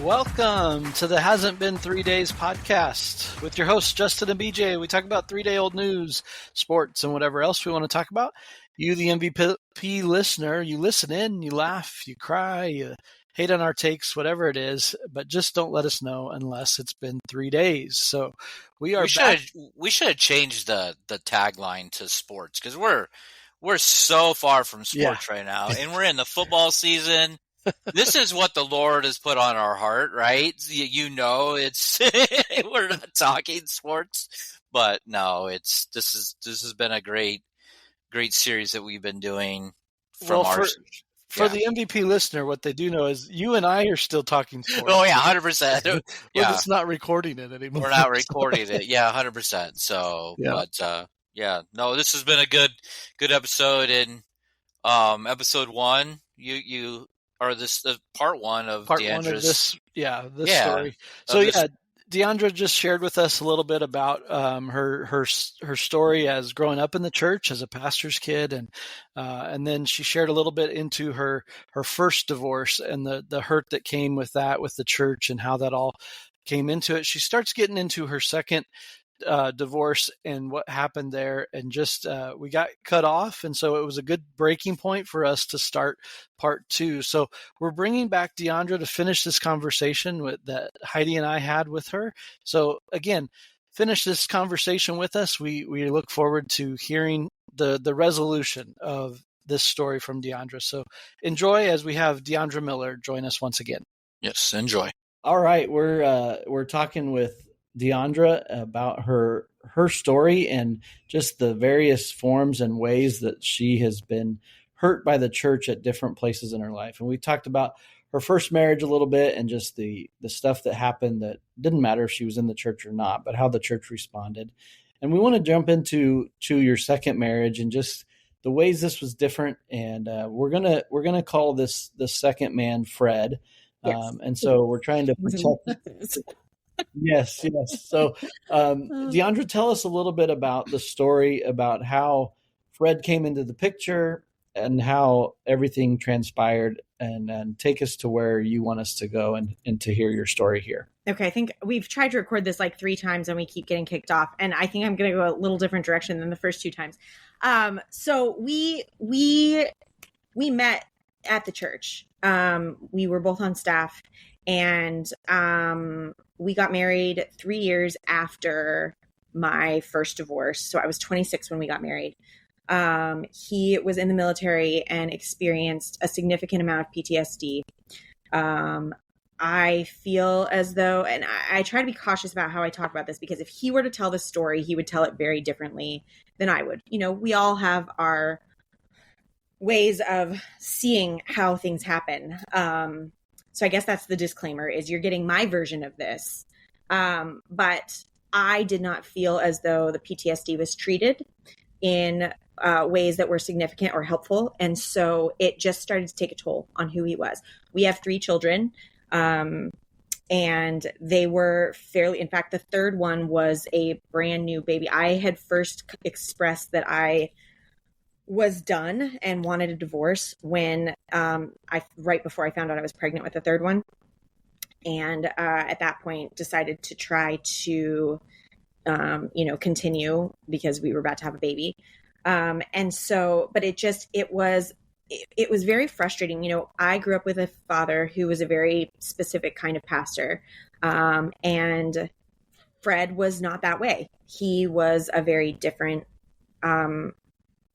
Welcome to the Hasn't Been 3 Days podcast with your hosts, Justin and BJ. We talk about 3-day-old news, sports, and whatever else we want to talk about. You, the MVP listener, you listen in, you laugh, you cry, you hate on our takes, whatever it is, but just don't let us know unless it's been 3 days. So we should have changed the tagline to sports because we're so far from sports right now, and we're in the football season. This is what the Lord has put on our heart, right? It's we're not talking sports, but no, this has been a great series that we've been doing for the MVP listener. What they do know is you and I are still talking sports. Oh yeah, 100%. We're just not recording it anymore. We're not recording it. Yeah, 100%. So, no, this has been a good episode. In episode 1, you. Or this part one of Deandra's story. So Deandra just shared with us a little bit about her story as growing up in the church as a pastor's kid, and then she shared a little bit into her first divorce and the hurt that came with that, with the church, and how that all came into it. She starts getting into her second divorce and what happened there, and just we got cut off, and so it was a good breaking point for us to start part 2. So we're bringing back Deandra to finish this conversation that Heidi and I had with her. So again, finish this conversation with us. We look forward to hearing the resolution of this story from Deandra. So enjoy as we have Deandra Miller join us once again. Yes, enjoy. All right, we're talking with Deandra about her story and just the various forms and ways that she has been hurt by the church at different places in her life. And we talked about her first marriage a little bit and just the stuff that happened that didn't matter if she was in the church or not, but how the church responded. And we want to jump into your second marriage and just the ways this was different. And we're gonna call this the second man Fred. Yes. And so we're trying to protect. Yes. So, Deandra, tell us a little bit about the story about how Fred came into the picture and how everything transpired, and take us to where you want us to go and to hear your story here. Okay. I think we've tried to record this like 3 times and we keep getting kicked off. And I think I'm going to go a little different direction than the first 2 times. So we met at the church. We were both on staff, and we got married 3 years after my first divorce. So I was 26 when we got married. He was in the military and experienced a significant amount of PTSD. I feel as though, and I try to be cautious about how I talk about this, because if he were to tell the story, he would tell it very differently than I would. You know, we all have our ways of seeing how things happen. So I guess that's the disclaimer, is you're getting my version of this. But I did not feel as though the PTSD was treated in ways that were significant or helpful. And so it just started to take a toll on who he was. We have 3 children, and they were in fact, the third one was a brand new baby. I had first expressed that I was done and wanted a divorce when right before I found out I was pregnant with the third one. And at that point decided to try to, continue, because we were about to have a baby. And so, but it was very frustrating. You know, I grew up with a father who was a very specific kind of pastor. And Fred was not that way. He was a very different,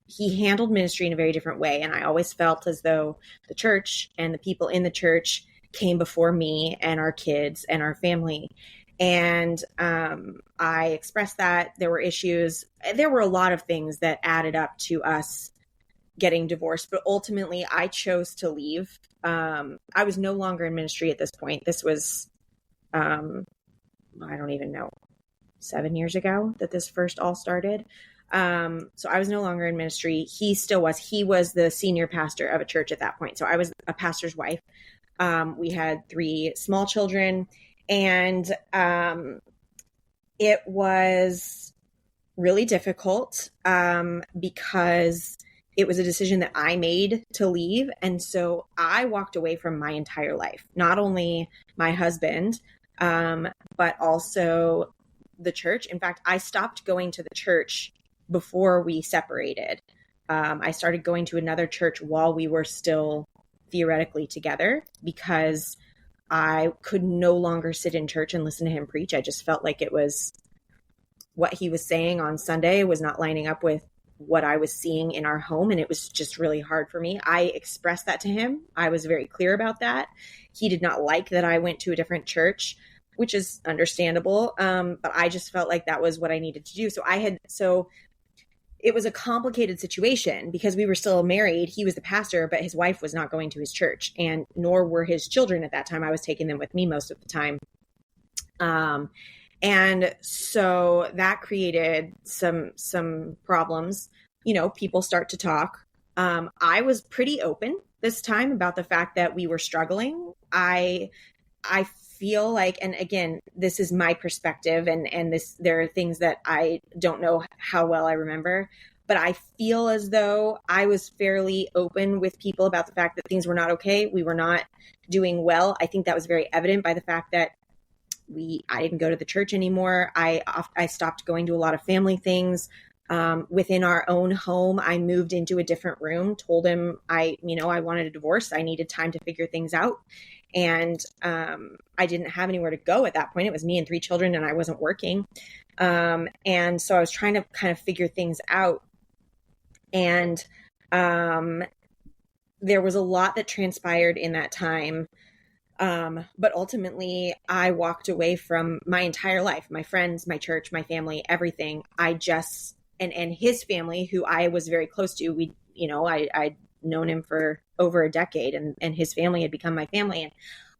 he handled ministry in a very different way. And I always felt as though the church and the people in the church came before me and our kids and our family. And I expressed that there were issues. There were a lot of things that added up to us getting divorced, but ultimately I chose to leave. I was no longer in ministry at this point. This was, I don't even know, 7 years ago that this first all started. So I was no longer in ministry. He still was. He was the senior pastor of a church at that point. So I was a pastor's wife. We had 3 small children, and it was really difficult because it was a decision that I made to leave. And so I walked away from my entire life, not only my husband, but also the church. In fact, I stopped going to the church before we separated. I started going to another church while we were still theoretically together, because I could no longer sit in church and listen to him preach. I just felt like it was what he was saying on Sunday was not lining up with what I was seeing in our home. And it was just really hard for me. I expressed that to him. I was very clear about that. He did not like that I went to a different church, which is understandable. But I just felt like that was what I needed to do. So it was a complicated situation because we were still married. He was the pastor, but his wife was not going to his church, and nor were his children at that time. I was taking them with me most of the time. And so that created some problems. People start to talk. I was pretty open this time about the fact that we were struggling. I feel like, and again, this is my perspective, and there are things that I don't know how well I remember, but I feel as though I was fairly open with people about the fact that things were not okay. We were not doing well. I think that was very evident by the fact that I didn't go to the church anymore. I stopped going to a lot of family things. Within our own home, I moved into a different room, told him I wanted a divorce. I needed time to figure things out. And I didn't have anywhere to go at that point. It was me and 3 children, and I wasn't working. And so I was trying to kind of figure things out. And there was a lot that transpired in that time. But ultimately, I walked away from my entire life, my friends, my church, my family, everything. And his family, who I was very close to, I'd known him for over a decade, and his family had become my family. And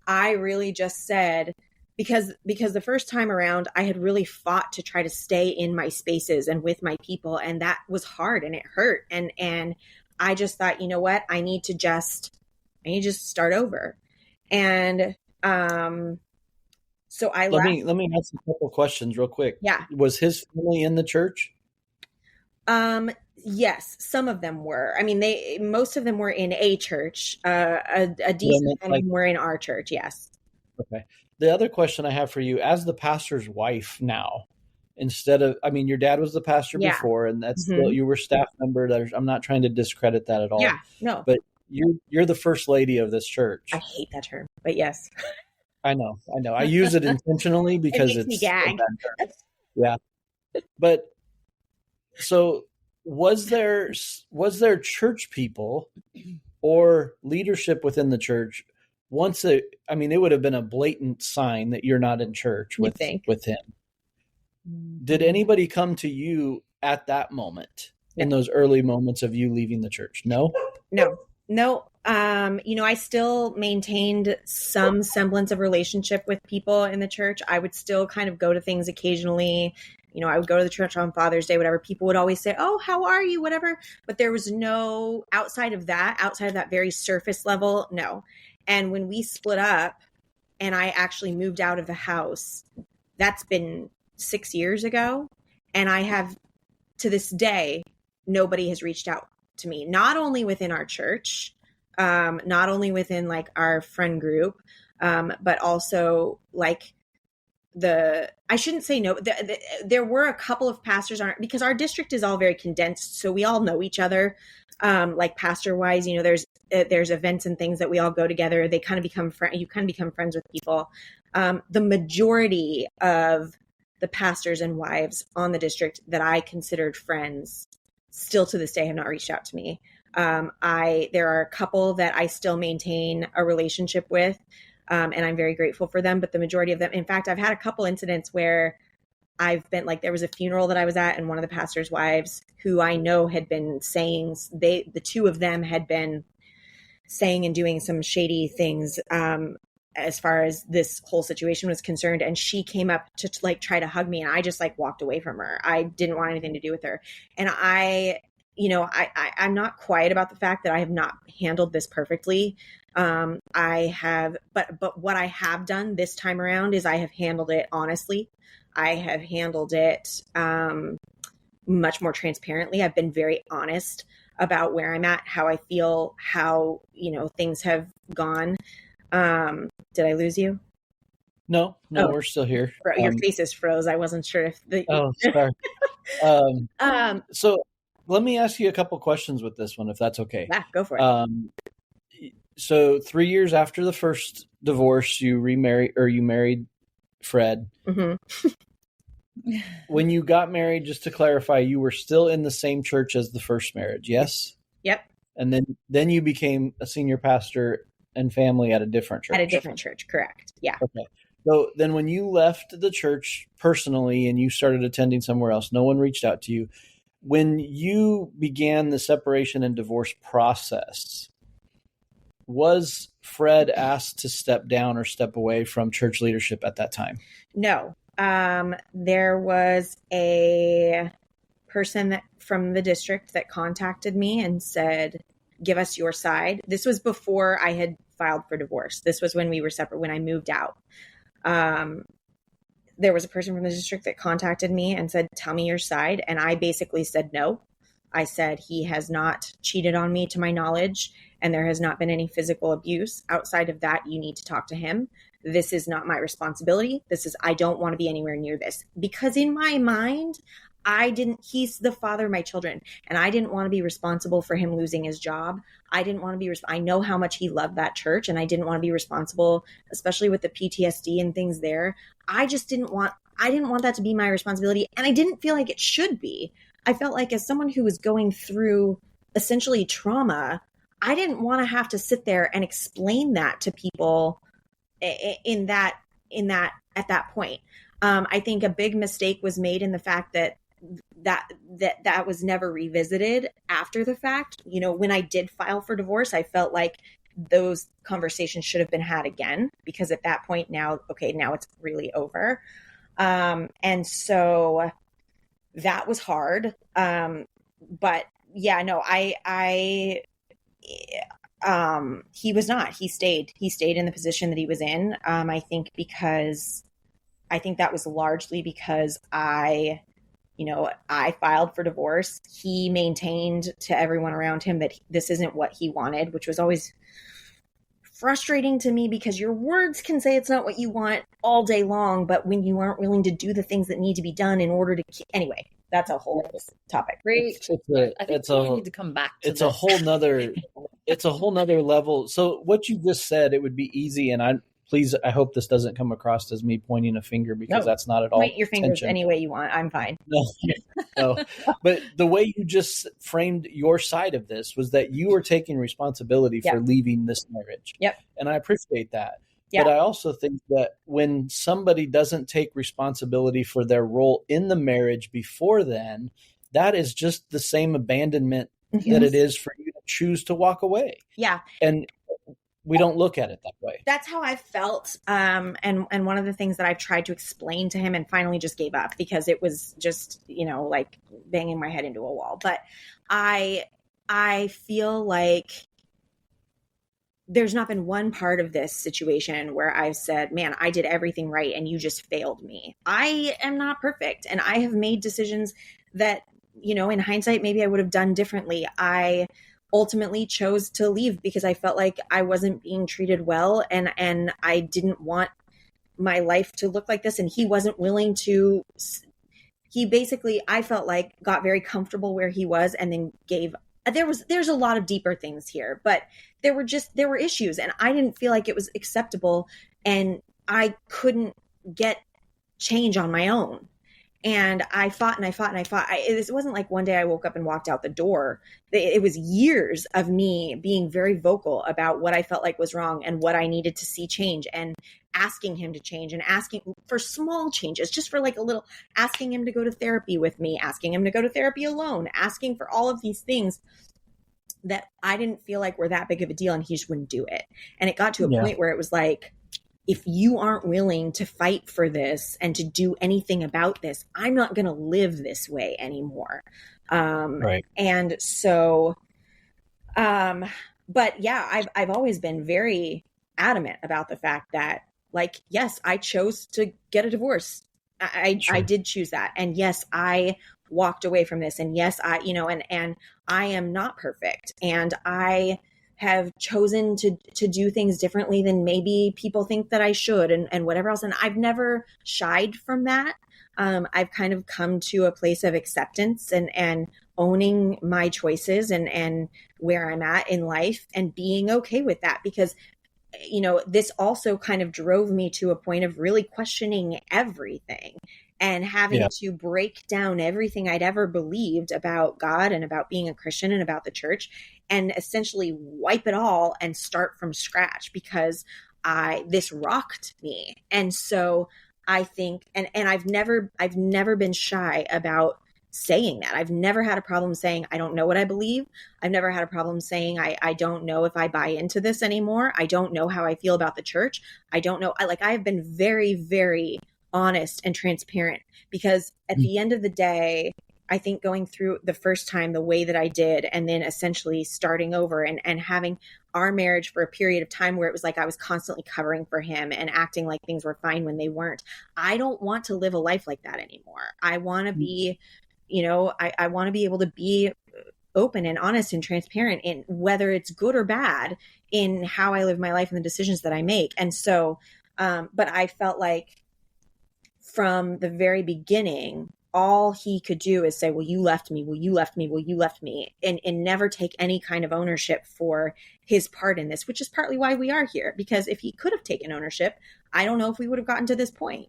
I really just said, because the first time around, I had really fought to try to stay in my spaces and with my people. And that was hard and it hurt. And I just thought, you know what, I need to just start over. And so I let me ask a couple questions real quick. Yeah. Was his family in the church? Yes, some of them were. I mean, most of them were in a church. A decent amount of them were in our church. Yes. Okay. The other question I have for you, as the pastor's wife now, your dad was the pastor before, and that's still, you were staff member. I'm not trying to discredit that at all. Yeah, no. But you're the first lady of this church. I hate that term, but yes. I know. I use it intentionally because it makes me gag. Yeah. But so was there church people or leadership within the church it would have been a blatant sign that you're not in church with him. Did anybody come to you at that moment, in those early moments of you leaving the church? No. I still maintained some semblance of relationship with people in the church. I would still kind of go to things occasionally. I would go to the church on Father's Day, whatever. People would always say, "Oh, how are you?" Whatever. But there was no outside of that very surface level. No. And when we split up and I actually moved out of the house, that's been 6 years ago. And I have, to this day, nobody has reached out to me, not only within our church, not only within like our friend group, but also like I shouldn't say no. There were a couple of pastors because our district is all very condensed. So we all know each other, like pastor wise, there's events and things that we all go together. They kind of become you kind of become friends with people. The majority of the pastors and wives on the district that I considered friends still to this day have not reached out to me. There are a couple that I still maintain a relationship with. And I'm very grateful for them, but the majority of them, in fact, I've had a couple incidents where I've been like, there was a funeral that I was at, and one of the pastor's wives who I know had been saying, the 2 of them had been saying and doing some shady things, as far as this whole situation was concerned. And she came up to like try to hug me, and I just like walked away from her. I didn't want anything to do with her. And I'm not quiet about the fact that I have not handled this perfectly. I have, but what I have done this time around is I have handled it honestly. I have handled it, much more transparently. I've been very honest about where I'm at, how I feel, how, things have gone. Did I lose you? No, we're still here. Your faces froze. I wasn't sure if sorry. So let me ask you a couple questions with this one, if that's okay. Yeah, go for it. So 3 years after the first divorce, you married Fred. Mm-hmm. When you got married, just to clarify, you were still in the same church as the first marriage, yes? Yep. And then you became a senior pastor and family at a different church. At a different church, correct. Yeah. Okay. So then when you left the church personally and you started attending somewhere else, no one reached out to you. When you began the separation and divorce process, was Fred asked to step down or step away from church leadership at that time? No. There was a person from the district that contacted me and said, give us your side. This was before I had filed for divorce. This was when we were separate, when I moved out. There was a person from the district that contacted me and said, tell me your side. And I basically said no. I said, he has not cheated on me to my knowledge, and there has not been any physical abuse. Outside of that, you need to talk to him. This is not my responsibility. I don't want to be anywhere near this, because in my mind, he's the father of my children, and I didn't want to be responsible for him losing his job. I didn't want to be, I know how much he loved that church, and I didn't want to be responsible, especially with the PTSD and things there. I didn't want that to be my responsibility. And I didn't feel like it should be. I felt like, as someone who was going through essentially trauma, I didn't want to have to sit there and explain that to people at that point. I think a big mistake was made in the fact that was never revisited after the fact. When I did file for divorce, I felt like those conversations should have been had again, because at that point now it's really over. And so that was hard. But yeah, no, he was not. He stayed in the position that he was in. I think that was largely because I filed for divorce. He maintained to everyone around him that this isn't what he wanted, which was always frustrating to me, because your words can say it's not what you want all day long, but when you aren't willing to do the things that need to be done in order to anyway, that's a whole topic. Great. I think we need to come back to it's a whole nother level. So what you just said, it would be easy, and I hope this doesn't come across as me pointing a finger, because that's not at all. Point your fingers any way you want. I'm fine. No. But the way you just framed your side of this was that you were taking responsibility for leaving this marriage. Yep. And I appreciate that. Yep. But I also think that when somebody doesn't take responsibility for their role in the marriage before then, that is just the same abandonment that it is for you to choose to walk away. Yeah. And we don't look at it that way. That's how I felt. And one of the things that I've tried to explain to him and finally just gave up, because it was just, like banging my head into a wall. But I feel like there's not been one part of this situation where I've said, man, I did everything right and you just failed me. I am not perfect. And I have made decisions that, in hindsight, maybe I would have done differently. I ultimately chose to leave because I felt like I wasn't being treated well, and I didn't want my life to look like this. And he wasn't willing to. He basically, I felt like, got very comfortable where he was, and then gave. There's a lot of deeper things here, but there were issues, and I didn't feel like it was acceptable, and I couldn't get change on my own. And I fought and I fought and I fought. It wasn't like one day I woke up and walked out the door. It was years of me being very vocal about what I felt like was wrong and what I needed to see change, and asking him to change, and asking for small changes, just for like a little, asking him to go to therapy with me, asking him to go to therapy alone, asking for all of these things that I didn't feel like were that big of a deal, and he just wouldn't do it. And it got to a point where it was like, if you aren't willing to fight for this and to do anything about this, I'm not going to live this way anymore. Right. And so, but yeah, I've always been very adamant about the fact that, like, yes, I chose to get a divorce. I did choose that. And yes, I walked away from this. And yes, I, and I am not perfect. And I have chosen to do things differently than maybe people think that I should, and whatever else. And I've never shied from that. I've kind of come to a place of acceptance and owning my choices and where I'm at in life and being okay with that, because this also kind of drove me to a point of really questioning everything and having to break down everything I'd ever believed about God and about being a Christian and about the church, and essentially wipe it all and start from scratch, because this rocked me. And so I think, and I've never been shy about saying that. I've never had a problem saying, I don't know what I believe. I've never had a problem saying, I don't know if I buy into this anymore. I don't know how I feel about the church. I don't know. I have been very, very honest and transparent, because at the end of the day, I think going through the first time the way that I did, and then essentially starting over and having our marriage for a period of time where it was like I was constantly covering for him and acting like things were fine when they weren't. I don't want to live a life like that anymore. I want to be, I want to be able to be open and honest and transparent in whether it's good or bad in how I live my life and the decisions that I make. And so, but I felt like from the very beginning, all he could do is say, well, you left me, well, you left me, well, you left me, and never take any kind of ownership for his part in this, which is partly why we are here. Because if he could have taken ownership, I don't know if we would have gotten to this point.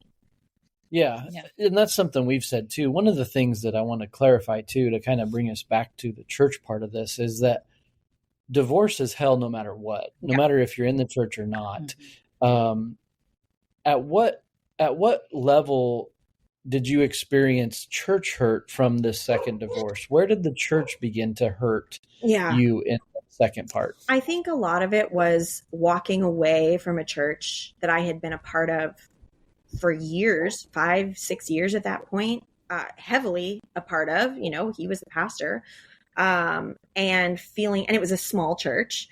Yeah. And that's something we've said too. One of the things that I want to clarify too, to kind of bring us back to the church part of this, is that divorce is hell no matter what, no matter if you're in the church or not. Mm-hmm. At what level did you experience church hurt from this second divorce? Where did the church begin to hurt you in the second part? I think a lot of it was walking away from a church that I had been a part of for years, 5-6 years at that point, heavily a part of. He was the pastor, and feeling, and it was a small church.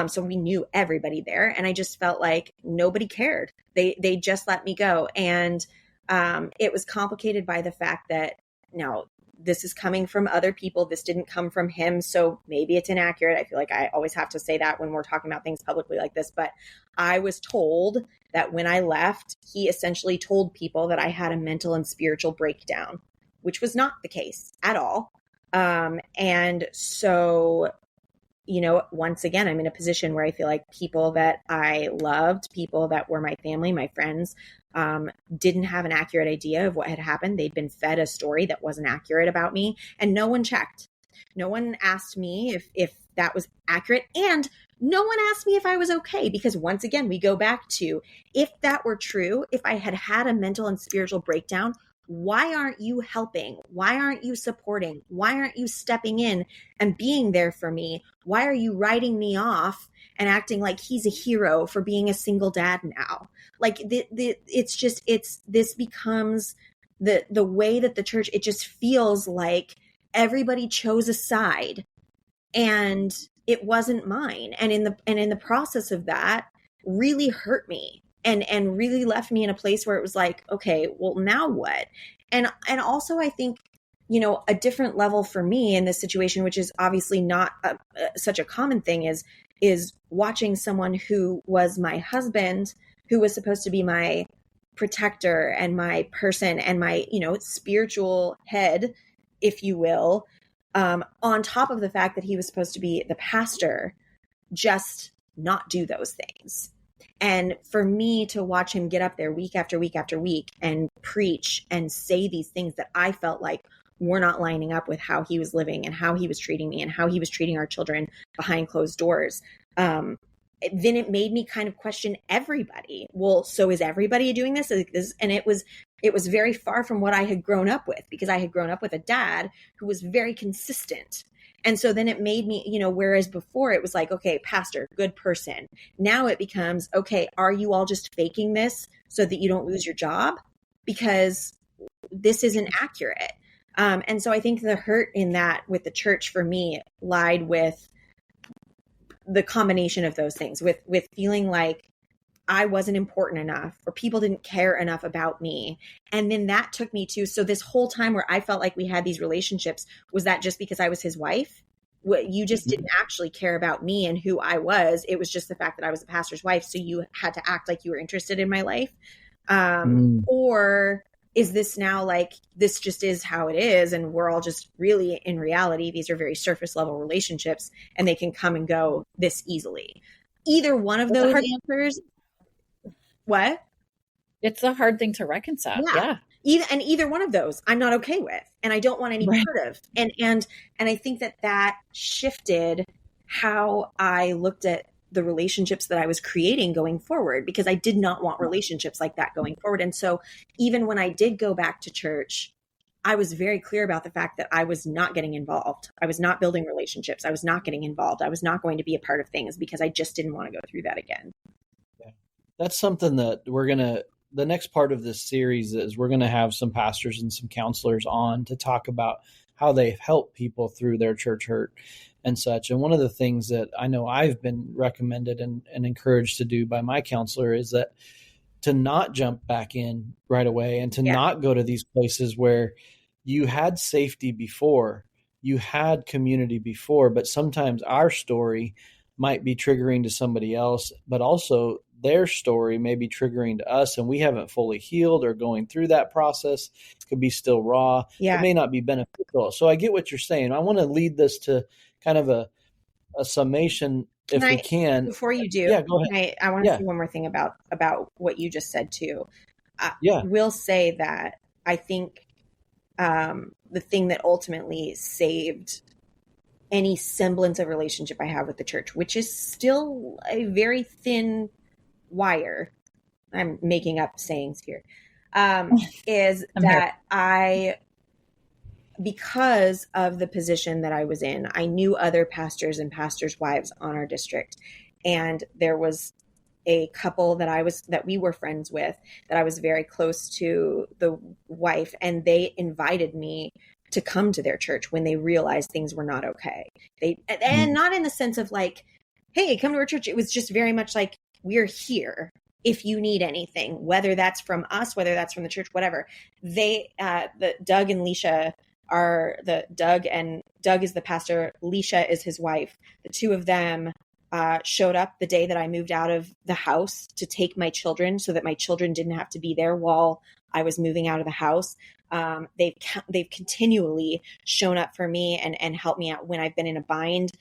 So we knew everybody there, and I just felt like nobody cared. They just let me go. And it was complicated by the fact that, this is coming from other people. This didn't come from him. So maybe it's inaccurate. I feel like I always have to say that when we're talking about things publicly like this. But I was told that when I left, he essentially told people that I had a mental and spiritual breakdown, which was not the case at all. And so, once again, I'm in a position where I feel like people that I loved, people that were my family, my friends, didn't have an accurate idea of what had happened. They'd been fed a story that wasn't accurate about me, and no one checked. No one asked me if that was accurate, and no one asked me if I was okay, because once again, we go back to, if that were true, if I had had a mental and spiritual breakdown, why aren't you helping? Why aren't you supporting? Why aren't you stepping in and being there for me? Why are you writing me off and acting like he's a hero for being a single dad now? Like this becomes the way that the church, it just feels like everybody chose a side and it wasn't mine. And in the process of that, really hurt me. And really left me in a place where it was like, okay, well, now what? And also, I think, a different level for me in this situation, which is obviously not such a common thing, is watching someone who was my husband, who was supposed to be my protector and my person and my, spiritual head, if you will, on top of the fact that he was supposed to be the pastor, just not do those things. And for me to watch him get up there week after week after week and preach and say these things that I felt like were not lining up with how he was living and how he was treating me and how he was treating our children behind closed doors, then it made me kind of question everybody. Well, so is everybody doing this? And it was very far from what I had grown up with, because I had grown up with a dad who was very consistent. And so then it made me, whereas before it was like, okay, pastor, good person. Now it becomes, okay, are you all just faking this so that you don't lose your job? Because this isn't accurate. And so I think the hurt in that with the church for me lied with the combination of those things, with feeling like I wasn't important enough, or people didn't care enough about me. And then that took me to, so this whole time where I felt like we had these relationships, was that just because I was his wife? You just didn't actually care about me and who I was. It was just the fact that I was a pastor's wife. So you had to act like you were interested in my life. Or is this now like, this just is how it is, and we're all just really, in reality, these are very surface level relationships, and they can come and go this easily. Either one of those answers. What? It's a hard thing to reconcile. Yeah. Either one of those I'm not okay with, and I don't want any part of. And I think that shifted how I looked at the relationships that I was creating going forward, because I did not want relationships like that going forward. And so even when I did go back to church, I was very clear about the fact that I was not getting involved. I was not building relationships. I was not getting involved. I was not going to be a part of things, because I just didn't want to go through that again. Yeah. That's something that the next part of this series is we're going to have some pastors and some counselors on to talk about how they've helped people through their church hurt and such. And one of the things that I know I've been recommended and encouraged to do by my counselor is that to not jump back in right away, and to not go to these places where you had safety before, you had community before, but sometimes our story might be triggering to somebody else, but also their story may be triggering to us, and we haven't fully healed or going through that process. It could be still raw. It may not be beneficial. So I get what you're saying. I want to lead this to kind of a summation if we can. Before you do, go ahead. I want to say one more thing about what you just said too. I will say that I think the thing that ultimately saved any semblance of relationship I have with the church, which is still a very thin wire, I'm making up sayings here, is that because of the position that I was in, I knew other pastors and pastors' wives on our district. And there was a couple that we were friends with, that I was very close to the wife, and they invited me to come to their church when they realized things were not okay. And not in the sense of like, hey, come to our church. It was just very much like, we're here if you need anything, whether that's from us, whether that's from the church, whatever. Doug and Leisha Doug is the pastor, Leisha is his wife. The two of them showed up the day that I moved out of the house to take my children, so that my children didn't have to be there while I was moving out of the house. They've continually shown up for me and helped me out when I've been in a bind,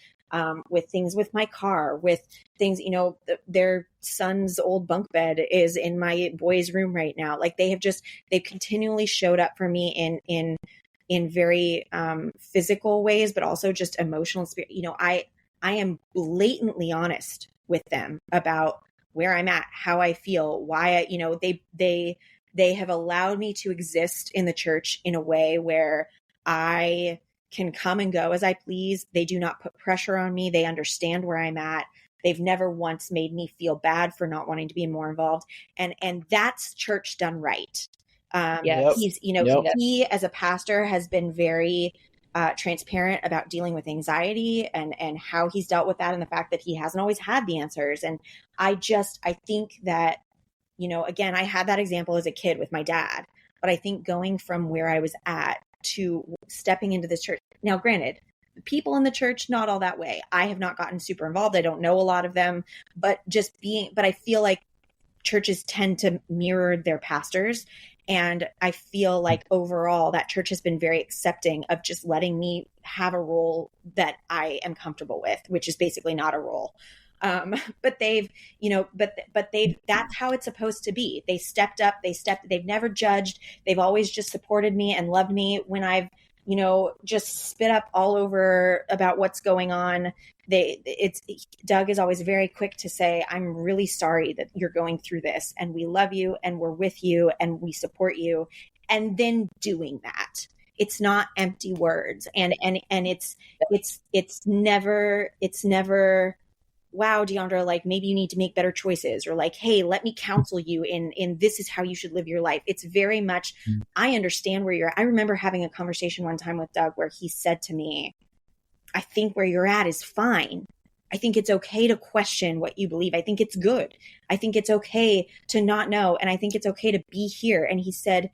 with things with my car, with things, their son's old bunk bed is in my boys' room right now. Like they've continually showed up for me in very physical ways, but also just emotional spirit. I am blatantly honest with them about where I'm at, how I feel, why they have allowed me to exist in the church in a way where I can come and go as I please. They do not put pressure on me. They understand where I'm at. They've never once made me feel bad for not wanting to be more involved. And that's church done right. He as a pastor has been very transparent about dealing with anxiety and how he's dealt with that, and the fact that he hasn't always had the answers. And I think that, again, I had that example as a kid with my dad, but I think going from where I was at to stepping into this church. Now, granted, the people in the church, not all that way. I have not gotten super involved. I don't know a lot of them, but I feel like churches tend to mirror their pastors. And I feel like overall that church has been very accepting of just letting me have a role that I am comfortable with, which is basically not a role. But that's how it's supposed to be. They stepped up, they've never judged. They've always just supported me and loved me when I've, just spit up all over about what's going on. Doug is always very quick to say, I'm really sorry that you're going through this, and we love you and we're with you and we support you. And then doing that, it's not empty words. And it's never, wow, Deandra, like maybe you need to make better choices, or like, hey, let me counsel you in this is how you should live your life. It's very much, I understand where you're at. I remember having a conversation one time with Doug where he said to me, I think where you're at is fine. I think it's okay to question what you believe. I think it's good. I think it's okay to not know. And I think it's okay to be here. And he said,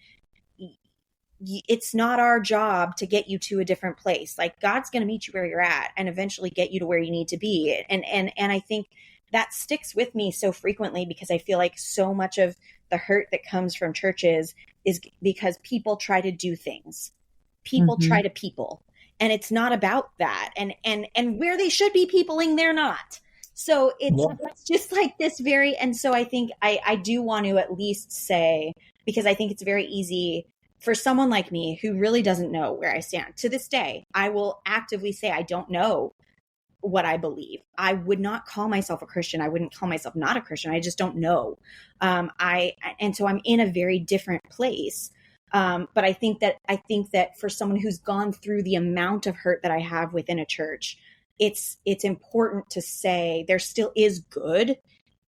it's not our job to get you to a different place. Like, God's going to meet you where you're at and eventually get you to where you need to be. And I think that sticks with me so frequently, because I feel like so much of the hurt that comes from churches is because people try to do things. People try to people, and it's not about that. And where they should be peopling, they're not. So it's just like this and so I think I do want to at least say, because I think it's very easy for someone like me who really doesn't know where I stand. To this day, I will actively say I don't know what I believe. I would not call myself a Christian. I wouldn't call myself not a Christian. I just don't know. And so I'm in a very different place. But I think that for someone who's gone through the amount of hurt that I have within a church, it's important to say there still is good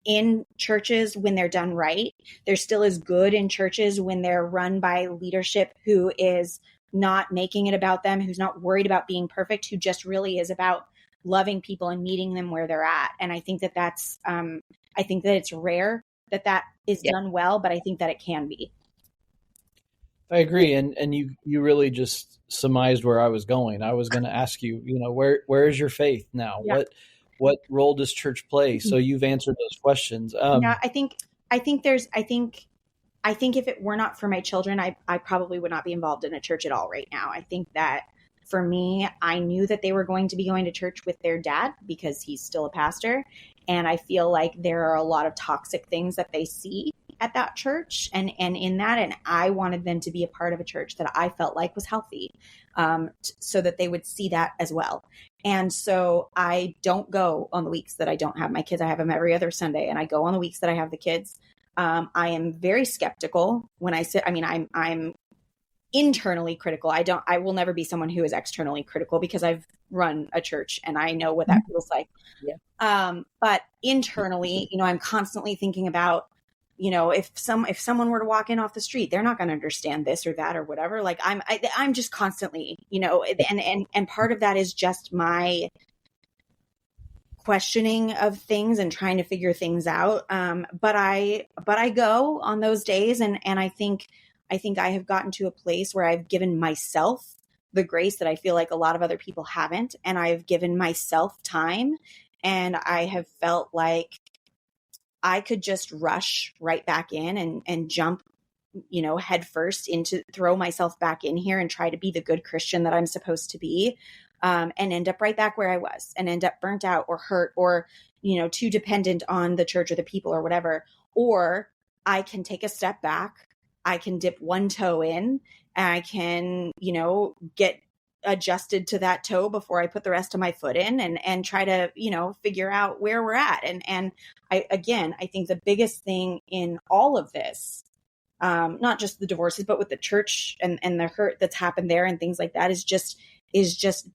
in churches when they're done right. There still is good in churches when they're run by leadership who is not making it about them, who's not worried about being perfect, who just really is about loving people and meeting them where they're at. And I think that I think that it's rare that is done well, but I think that it can be. I agree. And you really just surmised where I was going. I was going to ask you, where is your faith now? Yeah. What role does church play? So you've answered those questions. Yeah, I think if it were not for my children, I probably would not be involved in a church at all right now. I think that for me, I knew that they were going to be going to church with their dad because he's still a pastor. And I feel like there are a lot of toxic things that they see at that church and in that. And I wanted them to be a part of a church that I felt like was healthy, so that they would see that as well. And so I don't go on the weeks that I don't have my kids. I have them every other Sunday, and I go on the weeks that I have the kids. I am very skeptical when I say, I'm internally critical. I will never be someone who is externally critical because I've run a church and I know what that feels like. Yeah. But internally, I'm constantly thinking about, if someone were to walk in off the street, they're not going to understand this or that or whatever. Like I'm just constantly, and part of that is just my questioning of things and trying to figure things out. But I go on those days and I think I have gotten to a place where I've given myself the grace that I feel like a lot of other people haven't. And I've given myself time, and I have felt like I could just rush right back in and jump, head first into, throw myself back in here and try to be the good Christian that I'm supposed to be, and end up right back where I was and end up burnt out or hurt or, too dependent on the church or the people or whatever. Or I can take a step back. I can dip one toe in, and I can, get adjusted to that toe before I put the rest of my foot in and try to, figure out where we're at. And I think the biggest thing in all of this, not just the divorces, but with the church and the hurt that's happened there and things like that is just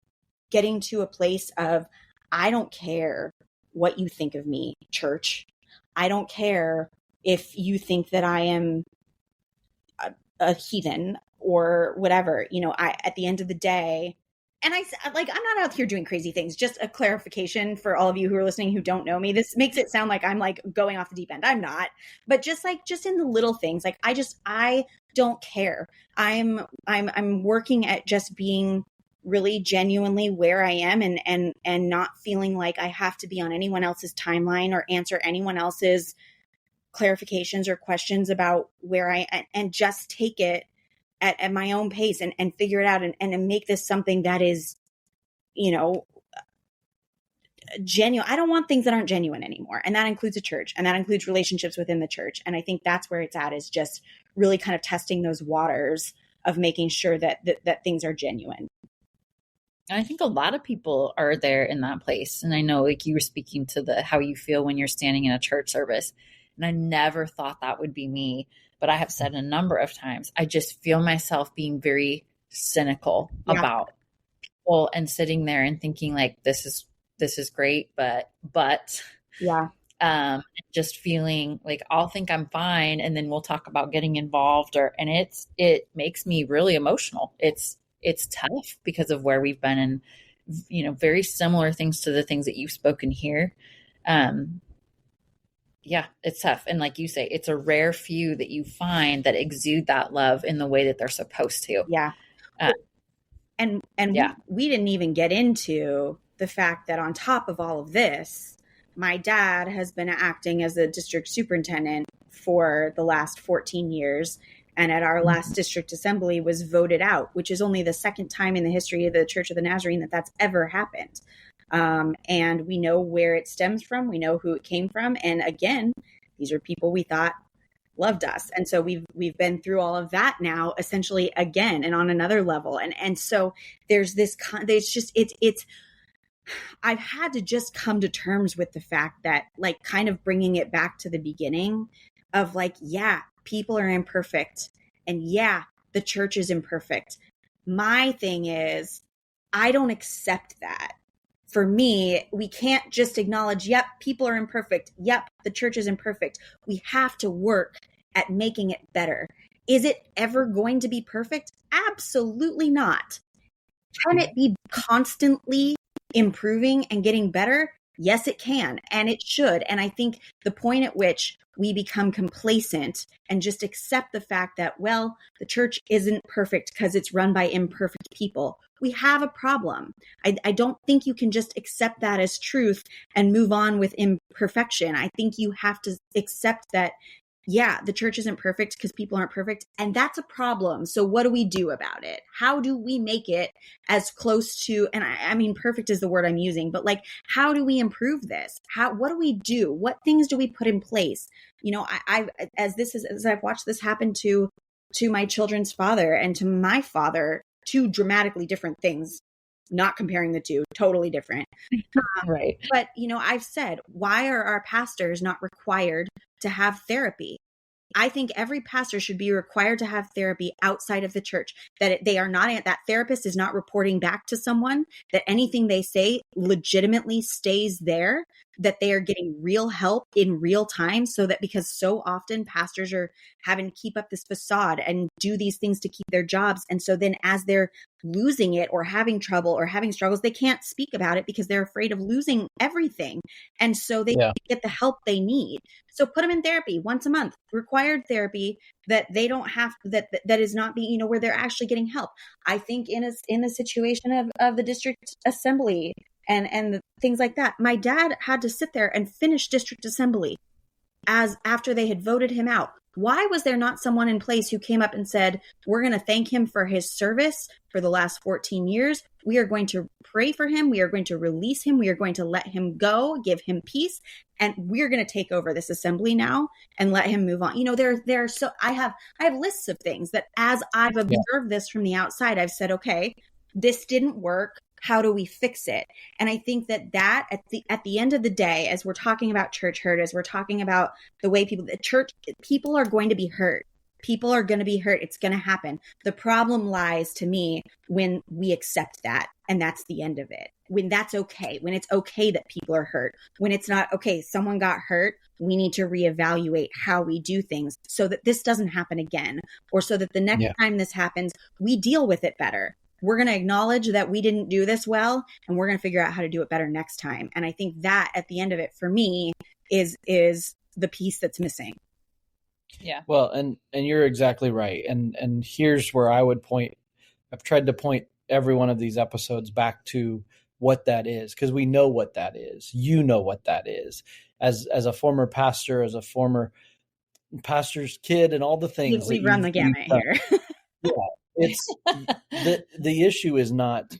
getting to a place of, I don't care what you think of me, church. I don't care if you think that I am a heathen or whatever, at the end of the day, and I'm not out here doing crazy things. Just a clarification for all of you who are listening who don't know me. This makes it sound like I'm like going off the deep end. I'm not, but just in the little things, like I don't care. I'm working at just being really genuinely where I am and not feeling like I have to be on anyone else's timeline or answer anyone else's clarifications or questions about where and just take it at my own pace and figure it out and make this something that is, genuine. I don't want things that aren't genuine anymore. And that includes a church, and that includes relationships within the church. And I think that's where it's at, is just really kind of testing those waters of making sure that things are genuine. I think a lot of people are there in that place. And I know, like, you were speaking to how you feel when you're standing in a church service. And I never thought that would be me. But I have said a number of times, I just feel myself being very cynical about people and sitting there and thinking like, this is great, but just feeling like I'll think I'm fine. And then we'll talk about getting involved it makes me really emotional. It's tough because of where we've been very similar things to the things that you've spoken here. Yeah, it's tough. And like you say, it's a rare few that you find that exude that love in the way that they're supposed to. Yeah. And yeah. We didn't even get into the fact that on top of all of this, my dad has been acting as a district superintendent for the last 14 years. And at our last district assembly was voted out, which is only the second time in the history of the Church of the Nazarene that that's ever happened. And we know where it stems from. We know who it came from. And again, these are people we thought loved us. And so we've been through all of that now, essentially again, and on another level. And so there's this, I've had to just come to terms with the fact that, like, kind of bringing it back to the beginning of, like, yeah, people are imperfect. And yeah, the church is imperfect. My thing is, I don't accept that. For me, we can't just acknowledge, yep, people are imperfect. Yep, the church is imperfect. We have to work at making it better. Is it ever going to be perfect? Absolutely not. Can it be constantly improving and getting better? Yes, it can, and it should. And I think the point at which we become complacent and just accept the fact that, well, the church isn't perfect because it's run by imperfect people, we have a problem. I don't think you can just accept that as truth and move on with imperfection. I think you have to accept that, yeah, the church isn't perfect because people aren't perfect, and that's a problem. So what do we do about it? How do we make it as close to, and I mean, perfect is the word I'm using, but like, how do we improve this? What do we do? What things do we put in place? You know, as I've watched this happen to my children's father and to my father, two dramatically different things, not comparing the two, totally different. Right. But, you know, I've said, why are our pastors not required to have therapy? I think every pastor should be required to have therapy outside of the church, that that therapist is not reporting back to someone, that anything they say legitimately stays there, that they are getting real help in real time, so that, because so often pastors are having to keep up this facade and do these things to keep their jobs. And so then as they're losing it or having trouble or having struggles, they can't speak about it because they're afraid of losing everything. And so they get the help they need. So put them in therapy once a month, required therapy that they don't have, that is not being, you know, where they're actually getting help. I think in a situation of the district assembly and things like that, my dad had to sit there and finish district assembly after they had voted him out. Why was there not someone in place who came up and said, we're going to thank him for his service for the last 14 years. We are going to pray for him. We are going to release him. We are going to let him go, give him peace. And we're going to take over this assembly now and let him move on. You know, I have lists of things that, as I've observed this from the outside, I've said, okay, this didn't work. How do we fix it? And I think that at the end of the day, as we're talking about church hurt, as we're talking about the way people are going to be hurt. People are going to be hurt. It's going to happen. The problem lies, to me, when we accept that. And that's the end of it. When that's okay. When it's okay that people are hurt. When it's not okay, someone got hurt. We need to reevaluate how we do things so that this doesn't happen again. Or so that the next time this happens, we deal with it better. We're going to acknowledge that we didn't do this well, and we're going to figure out how to do it better next time. And I think that at the end of it, for me, is the piece that's missing. Yeah. Well, and you're exactly right. And here's where I would point. I've tried to point every one of these episodes back to what that is, because we know what that is. You know what that is. As a former pastor, as a former pastor's kid, and all the things. We run the gamut here. Yeah. It's the issue is not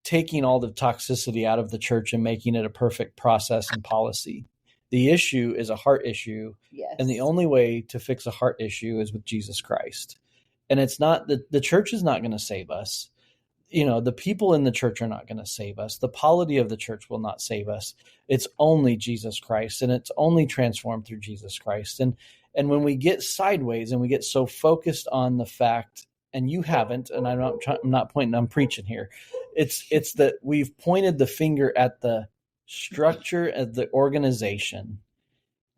taking all the toxicity out of the church and making it a perfect process and policy. The issue is a heart issue. Yes. And the only way to fix a heart issue is with Jesus Christ. And it's not the church is not going to save us. You know, the people in the church are not going to save us. The polity of the church will not save us. It's only Jesus Christ, and it's only transformed through Jesus Christ. And when we get sideways and we get so focused on the fact, and you haven't, and I'm not pointing, I'm preaching here. It's that we've pointed the finger at the structure of the organization,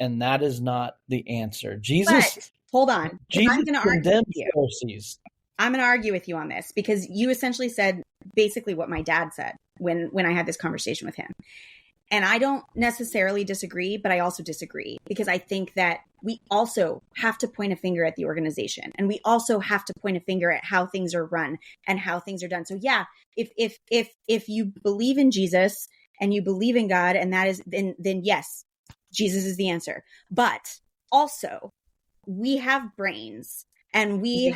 and that is not the answer. Jesus, hold on. Jesus condemned Pharisees. I'm going to argue with you on this, because you essentially said basically what my dad said. when I had this conversation with him. And I don't necessarily disagree, but I also disagree because I think that we also have to point a finger at the organization, and we also have to point a finger at how things are run and how things are done. So yeah, if you believe in Jesus and you believe in God, and that is then yes, Jesus is the answer. But also, we have brains, and we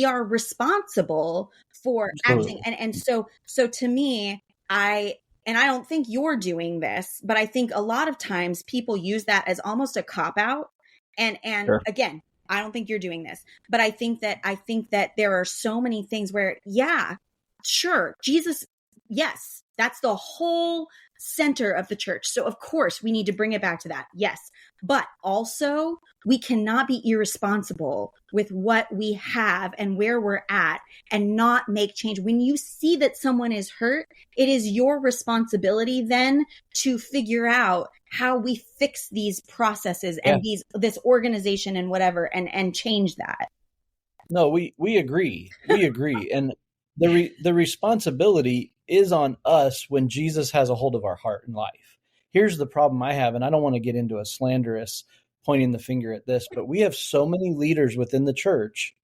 are responsible for acting. And so to me, I don't think you're doing this, but I think a lot of times people use that as almost a cop out. And Sure. Again, I don't think you're doing this, but I think that there are so many things where, yeah, sure, Jesus, yes, that's the whole center of the church. So of course we need to bring it back to that. Yes. But also we cannot be irresponsible with what we have and where we're at and not make change. When you see that someone is hurt, it is your responsibility then to figure out how we fix these processes and this organization and whatever, and change that. No, we agree. We agree. And the responsibility is on us when Jesus has a hold of our heart and life. Here's the problem I have, and I don't want to get into a slanderous pointing the finger at this, but we have so many leaders within the church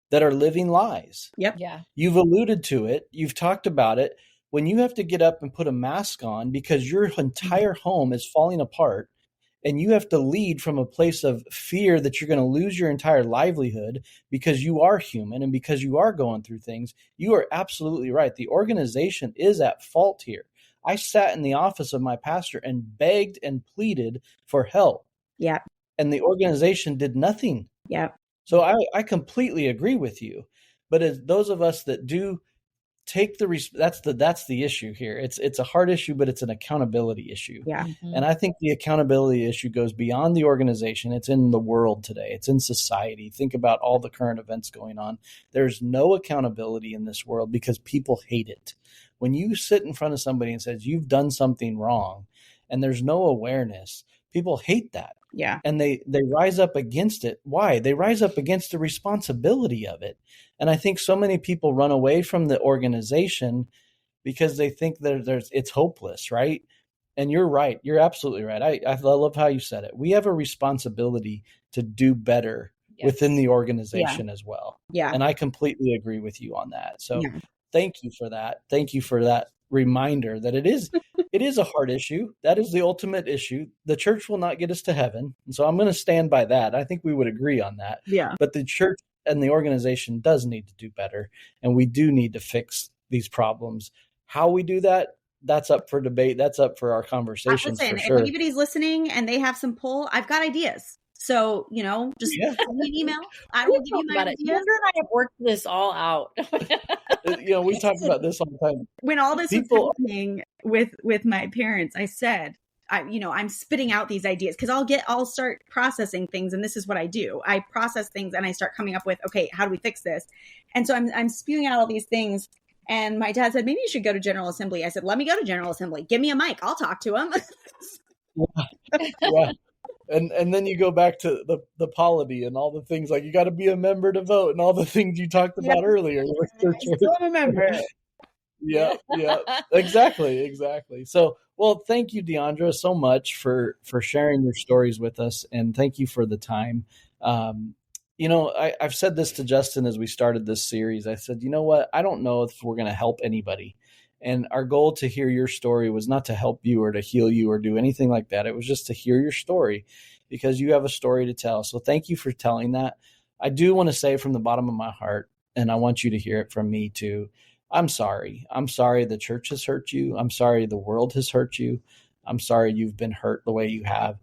that are living lies. Yep. Yeah. You've alluded to it. You've talked about it. When you have to get up and put a mask on because your entire home is falling apart, and you have to lead from a place of fear that you're going to lose your entire livelihood because you are human and because you are going through things, you are absolutely right. The organization is at fault here. I sat in the office of my pastor and begged and pleaded for help. Yeah. And the organization did nothing. Yeah. So I completely agree with you. But as those of us that do take that's the issue here. It's a hard issue, but it's an accountability issue. Yeah. Mm-hmm. And I think the accountability issue goes beyond the organization. It's in the world today. It's in society. Think about all the current events going on. There's no accountability in this world because people hate it. When you sit in front of somebody and says you've done something wrong and there's no awareness, people hate that. Yeah. And they rise up against it. Why? They rise up against the responsibility of it. And I think so many people run away from the organization because they think that it's hopeless, right? And you're right. You're absolutely right. I love how you said it. We have a responsibility to do better within the organization as well. Yeah. And I completely agree with you on that. So thank you for that. Thank you for that reminder that it is a hard issue. That is the ultimate issue. The church will not get us to heaven. And so I'm going to stand by that. I think we would agree on that. Yeah. But the church and the organization does need to do better. And we do need to fix these problems. How we do that, that's up for debate. That's up for our conversations. Listen, for sure. If anybody's listening and they have some pull, I've got ideas. So, just send me an email. I will give you my ideas. Sandra and I have worked this all out. We talk about this all the time. When all this was happening with my parents, I said, I'm spitting out these ideas because I'll start processing things. And this is what I do. I process things and I start coming up with, okay, how do we fix this? And so I'm spewing out all these things. And my dad said, maybe you should go to General Assembly. I said, let me go to General Assembly. Give me a mic. I'll talk to him. Yeah. And then you go back to the polity and all the things like you got to be a member to vote and all the things you talked about earlier. Still a member. Yeah, exactly. So, well, thank you, Deandra, so much for sharing your stories with us, and thank you for the time. I've said this to Justin as we started this series. I said, you know what? I don't know if we're going to help anybody. And our goal to hear your story was not to help you or to heal you or do anything like that. It was just to hear your story because you have a story to tell. So thank you for telling that. I do want to say from the bottom of my heart, and I want you to hear it from me too, I'm sorry. I'm sorry the church has hurt you. I'm sorry the world has hurt you. I'm sorry you've been hurt the way you have.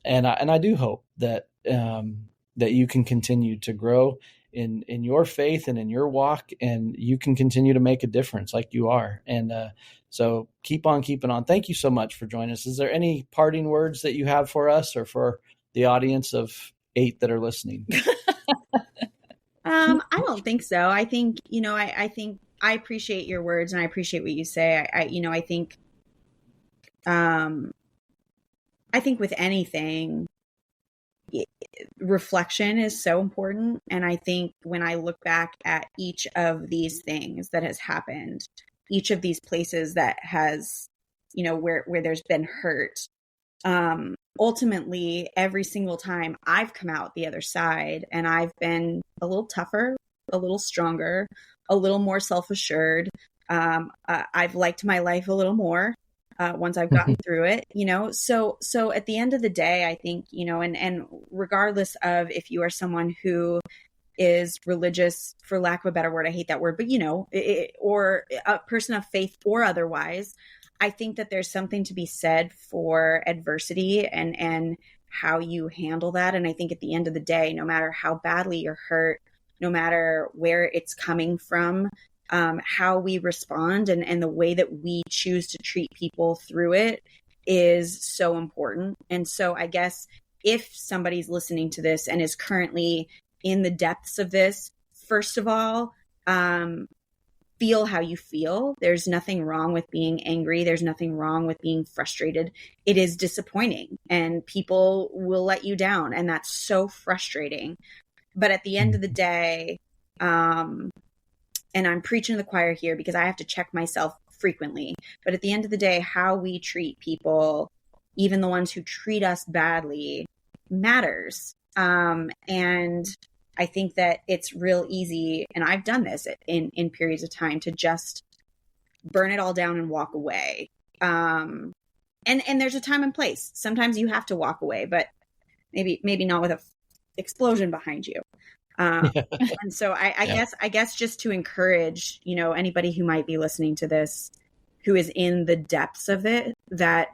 And I do hope that you can continue to grow in your faith and in your walk, and you can continue to make a difference like you are. And so keep on keeping on. Thank you so much for joining us. Is there any parting words that you have for us or for the audience of 8 that are listening? I don't think so. I think, I think I appreciate your words and I appreciate what you say. I think with anything, reflection is so important. And I think when I look back at each of these things that has happened, each of these places that has, where there's been hurt, ultimately every single time I've come out the other side and I've been a little tougher, a little stronger, a little more self-assured. I've liked my life a little more once I've gotten through it, so at the end of the day, I think, and regardless of if you are someone who is religious, for lack of a better word, I hate that word, but or a person of faith or otherwise, I think that there's something to be said for adversity and how you handle that. And I think at the end of the day, no matter how badly you're hurt, no matter where it's coming from, how we respond and the way that we choose to treat people through it is so important. And so I guess if somebody's listening to this and is currently in the depths of this, first of all, feel how you feel. There's nothing wrong with being angry. There's nothing wrong with being frustrated. It is disappointing and people will let you down. And that's so frustrating. But at the end of the day, and I'm preaching to the choir here because I have to check myself frequently, but at the end of the day, how we treat people, even the ones who treat us badly, matters. And I think that it's real easy, and I've done this in periods of time, to just burn it all down and walk away. And there's a time and place. Sometimes you have to walk away, but maybe not with an explosion behind you. And so I guess just to encourage, anybody who might be listening to this, who is in the depths of it, that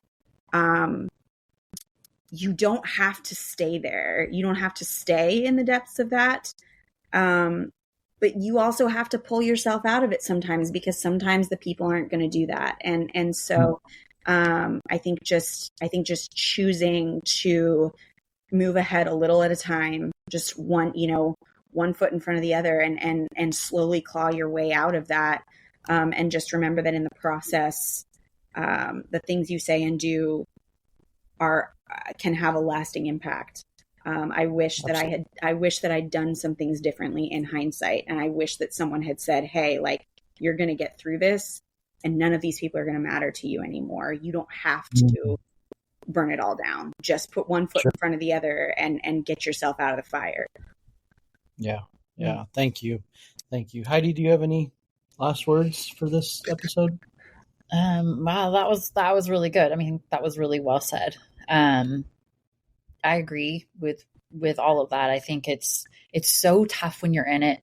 you don't have to stay there. You don't have to stay in the depths of that. But you also have to pull yourself out of it sometimes, because sometimes the people aren't going to do that. And so I think just choosing to move ahead a little at a time, just one foot in front of the other, and slowly claw your way out of that. And just remember that in the process, the things you say and do can have a lasting impact. I wish that I'd done some things differently in hindsight. And I wish that someone had said, hey, like, you're going to get through this and none of these people are going to matter to you anymore. You don't have to burn it all down. Just put one foot in front of the other and get yourself out of the fire. Yeah. Thank you. Heidi, do you have any last words for this episode? Wow, that was really good. I mean, that was really well said. I agree with all of that. I think it's so tough when you're in it.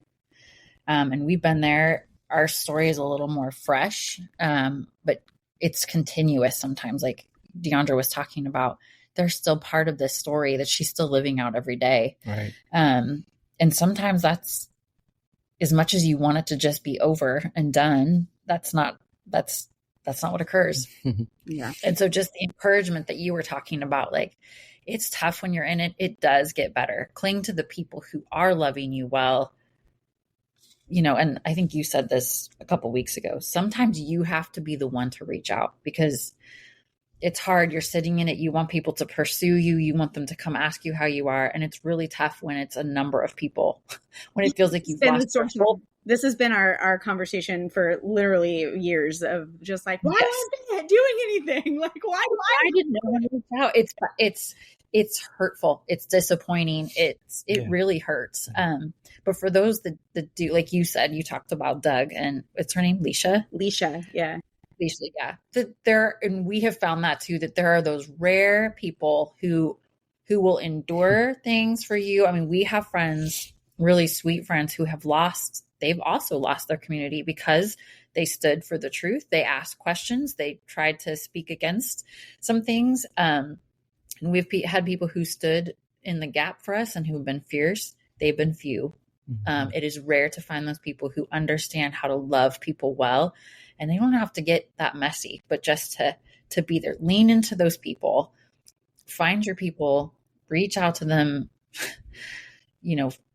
And we've been there. Our story is a little more fresh, but it's continuous sometimes. Like Deandra was talking about, there's still part of this story that she's still living out every day. Right. And sometimes that's, as much as you want it to just be over and done, that's not what occurs. Yeah. And so just the encouragement that you were talking about, like, it's tough when you're in it. It does get better. Cling to the people who are loving you well. And I think you said this a couple weeks ago. Sometimes you have to be the one to reach out, because it's hard. You're sitting in it. You want people to pursue you. You want them to come ask you how you are. And it's really tough when it's a number of people, when it feels like you've lost control. This has been our conversation for literally years of just like, why aren't they doing anything? Like, why? I didn't know how to reach out. It's hurtful. It's disappointing. It really hurts. But for those that do, like you said, you talked about Doug, and what's her name? Leisha. Yeah. And we have found that too, that there are those rare people who will endure things for you. I mean, we have friends, really sweet friends, who they've also lost their community because they stood for the truth. They asked questions. They tried to speak against some things. And we've had people who stood in the gap for us and who've been fierce. They've been few. It is rare to find those people who understand how to love people well. And they don't have to get that messy, but just to be there. Lean into those people. Find your people. Reach out to them.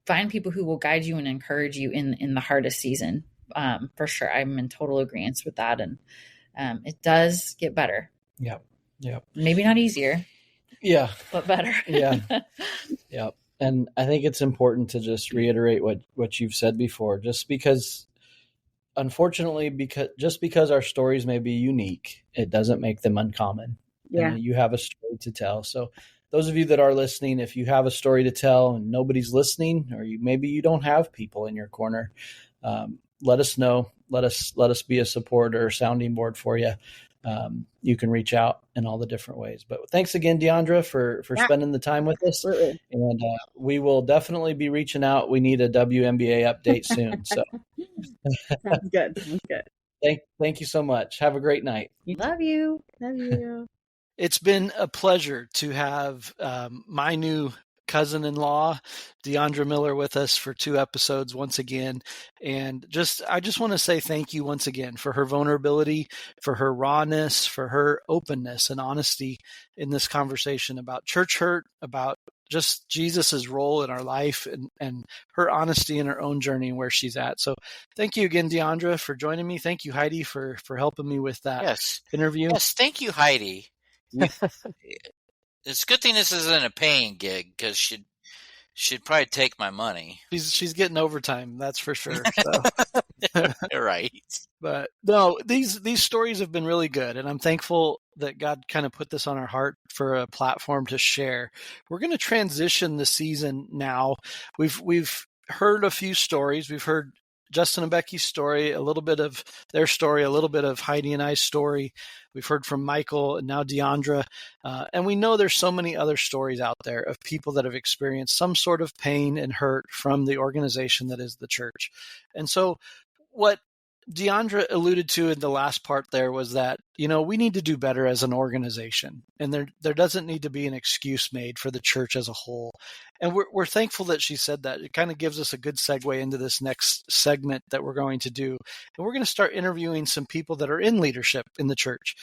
Find people who will guide you and encourage you in the hardest season. For sure. I'm in total agreement with that. And it does get better. Yeah. Maybe not easier. Yeah. But better. Yeah. Yeah. And I think it's important to just reiterate what you've said before, just because unfortunately, because our stories may be unique, it doesn't make them uncommon. Yeah. And you have a story to tell. So those of you that are listening, if you have a story to tell and nobody's listening, or maybe you don't have people in your corner, let us know. Let us be a support or a sounding board for you. You can reach out in all the different ways. But thanks again, Deandra, for spending the time with us. Absolutely. And we will definitely be reaching out. We need a WNBA update soon. So Sounds good. Sounds good. Thank you so much. Have a great night. Love you. Love you. It's been a pleasure to have my new cousin-in-law, Deandra Miller, with us for 2 episodes once again. And I just want to say thank you once again for her vulnerability, for her rawness, for her openness and honesty in this conversation about church hurt, about just Jesus's role in our life, and her honesty in her own journey and where she's at. So thank you again, Deandra, for joining me. Thank you, Heidi, for helping me with that interview. Yes, thank you, Heidi. It's a good thing this isn't a paying gig, because she'd probably take my money. She's getting overtime, that's for sure. So. Right. But no, these stories have been really good, and I'm thankful that God kind of put this on our heart for a platform to share. We're going to transition the season now. We've heard a few stories. We've heard Justin and Becky's story, a little bit of their story, a little bit of Heidi and I's story. We've heard from Michael and now Deandra. And we know there's so many other stories out there of people that have experienced some sort of pain and hurt from the organization that is the church. And so what Deandra alluded to in the last part there was that, we need to do better as an organization, and there doesn't need to be an excuse made for the church as a whole. And we're thankful that she said that. It kind of gives us a good segue into this next segment that we're going to do. And we're going to start interviewing some people that are in leadership in the church,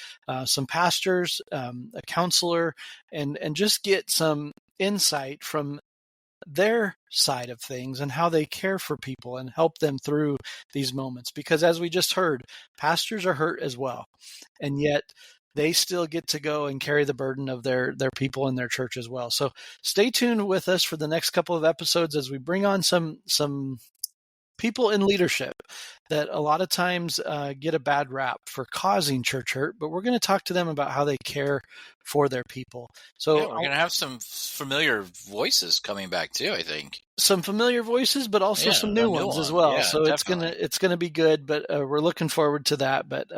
some pastors, a counselor, and just get some insight from their side of things and how they care for people and help them through these moments. Because as we just heard, pastors are hurt as well. And yet they still get to go and carry the burden of their people in their church as well. So stay tuned with us for the next couple of episodes as we bring on some people in leadership that a lot of times get a bad rap for causing church hurt, but we're going to talk to them about how they care for their people. So we're going to have some familiar voices coming back too, I think. Some familiar voices, but also some new ones as well. So definitely. It's gonna be good, but we're looking forward to that. But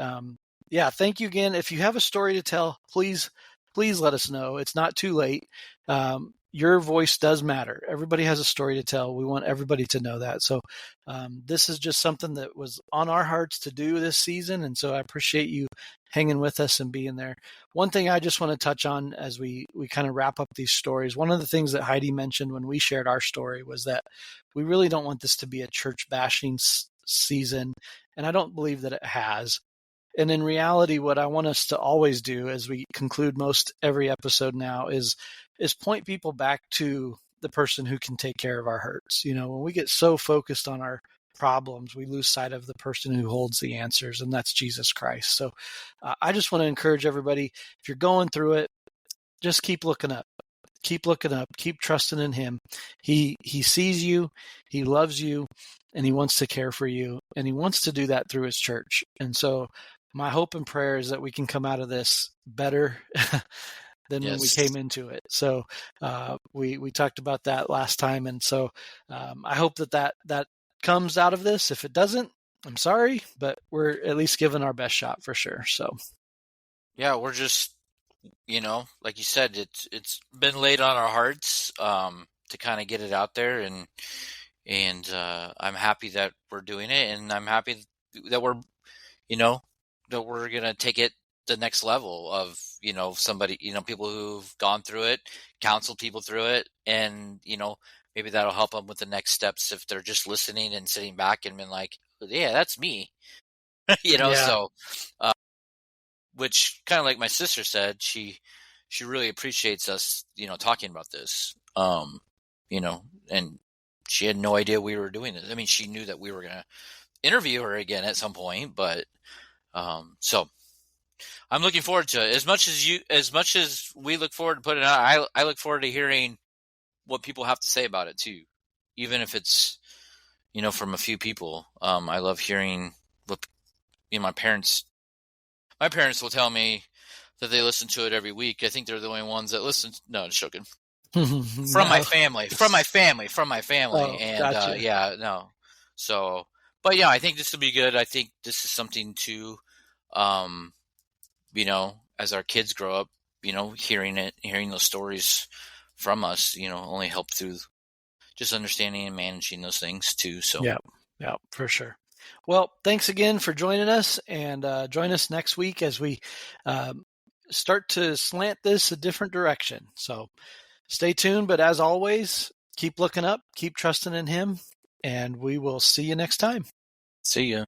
thank you again. If you have a story to tell, please let us know. It's not too late. Your voice does matter. Everybody has a story to tell. We want everybody to know that. So this is just something that was on our hearts to do this season. And so I appreciate you hanging with us and being there. One thing I just want to touch on as we kind of wrap up these stories, one of the things that Heidi mentioned when we shared our story was that we really don't want this to be a church bashing season. And I don't believe that it has. And in reality, what I want us to always do as we conclude most every episode now is point people back to the person who can take care of our hurts. When we get so focused on our problems, we lose sight of the person who holds the answers, and that's Jesus Christ. So I just want to encourage everybody, if you're going through it, just keep looking up. Keep looking up. Keep trusting in him. He sees you. He loves you, and he wants to care for you, and he wants to do that through his church. And so my hope and prayer is that we can come out of this better than when we came into it. So we talked about that last time. And so I hope that comes out of this. If it doesn't, I'm sorry, but we're at least giving our best shot for sure. So yeah, we're just, like you said, it's been laid on our hearts to kind of get it out there. And I'm happy that we're doing it. And I'm happy that we're, that we're going to take it the next level of, somebody, people who've gone through it, counseled people through it. And, maybe that'll help them with the next steps if they're just listening and sitting back and being like, yeah, that's me, So, which kind of like my sister said, she really appreciates us, talking about this, and she had no idea we were doing this. I mean, she knew that we were going to interview her again at some point, but, so I'm looking forward to it. As much as we look forward to putting it out, I look forward to hearing what people have to say about it too. Even if it's, from a few people. I love hearing look, my parents will tell me that they listen to it every week. I think they're the only ones that listen. No, just joking. From my family. Oh, and gotcha. no. So, but yeah, I think this will be good. I think this is something to, as our kids grow up, hearing those stories from us, only help through just understanding and managing those things too. So yeah, for sure. Well, thanks again for joining us, and join us next week as we start to slant this a different direction. So stay tuned, but as always, keep looking up, keep trusting in Him, and we will see you next time. See ya.